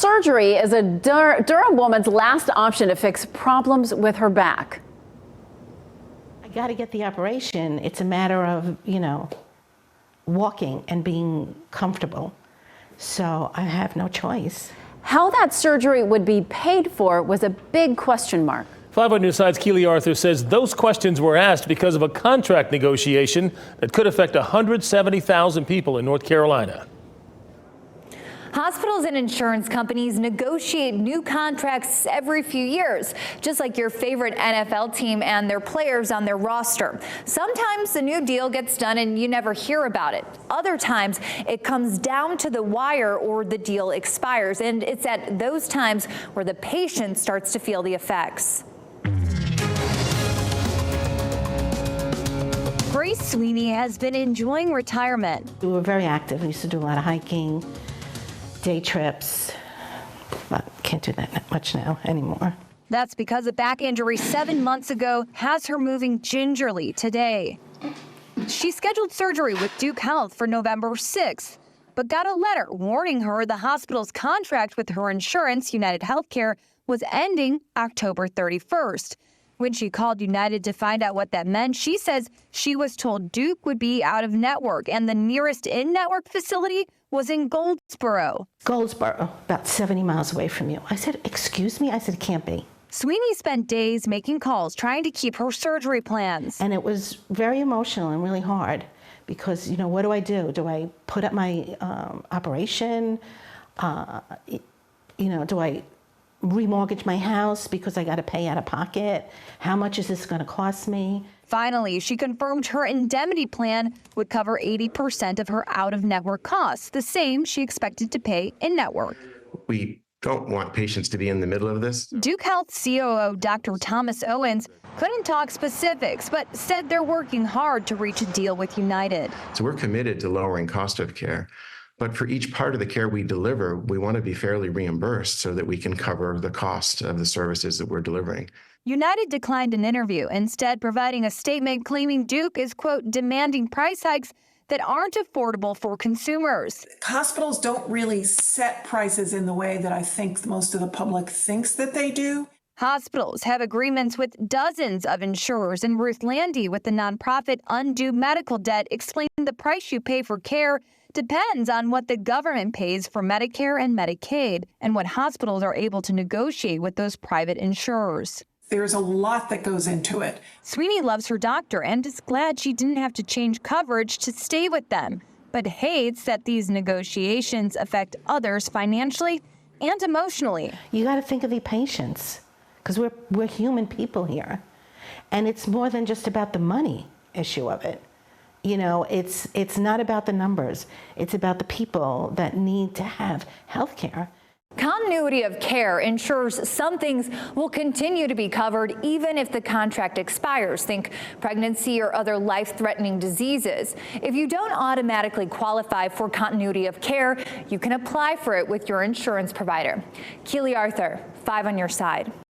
surgery is a Durham woman's last option to fix problems with her back. I got to get the operation. It's a matter of, walking and being comfortable. So I have no choice. How that surgery would be paid for was a big question mark. 5 on Your Side's Keely Arthur says those questions were asked because of a contract negotiation that could affect 170,000 people in North Carolina. Hospitals and insurance companies negotiate new contracts every few years, just like your favorite NFL team and their players on their roster. Sometimes the new deal gets done and you never hear about it. Other times it comes down to the wire or the deal expires, and it's at those times where the patient starts to feel the effects. Grace Sweeney has been enjoying retirement. We were very active. We used to do a lot of hiking, day trips, but can't do that much now anymore. That's because a back injury 7 months ago has her moving gingerly today. She scheduled surgery with Duke Health for November 6th, but got a letter warning her the hospital's contract with her insurance, UnitedHealthcare, was ending October 31st. When she called United to find out what that meant, she says she was told Duke would be out of network and the nearest in-network facility was in Goldsboro. Goldsboro, about 70 miles away from you. I said, excuse me? I said, it can't be. Sweeney spent days making calls trying to keep her surgery plans. And it was very emotional and really hard because, what do I do? Do I put up my operation? Do I remortgage my house because I got to pay out of pocket? How much is this going to cost me? Finally, she confirmed her indemnity plan would cover 80% of her out-of-network costs, the same she expected to pay in-network. We don't want patients to be in the middle of this. Duke Health COO Dr. Thomas Owens couldn't talk specifics, but said they're working hard to reach a deal with United. So we're committed to lowering cost of care. But for each part of the care we deliver, we want to be fairly reimbursed so that we can cover the cost of the services that we're delivering. United declined an interview, instead providing a statement claiming Duke is, quote, demanding price hikes that aren't affordable for consumers. Hospitals don't really set prices in the way that I think most of the public thinks that they do. Hospitals have agreements with dozens of insurers, and Ruth Landy with the nonprofit Undue Medical Debt explained the price you pay for care depends on what the government pays for Medicare and Medicaid and what hospitals are able to negotiate with those private insurers. There's a lot that goes into it. Sweeney loves her doctor and is glad she didn't have to change coverage to stay with them, but hates that these negotiations affect others financially and emotionally. You got to think of the patients because we're human people here. And it's more than just about the money issue of it. It's not about the numbers. It's about the people that need to have health care. Continuity of care ensures some things will continue to be covered even if the contract expires. Think pregnancy or other life-threatening diseases. If you don't automatically qualify for continuity of care, you can apply for it with your insurance provider. Keely Arthur, 5 on Your Side.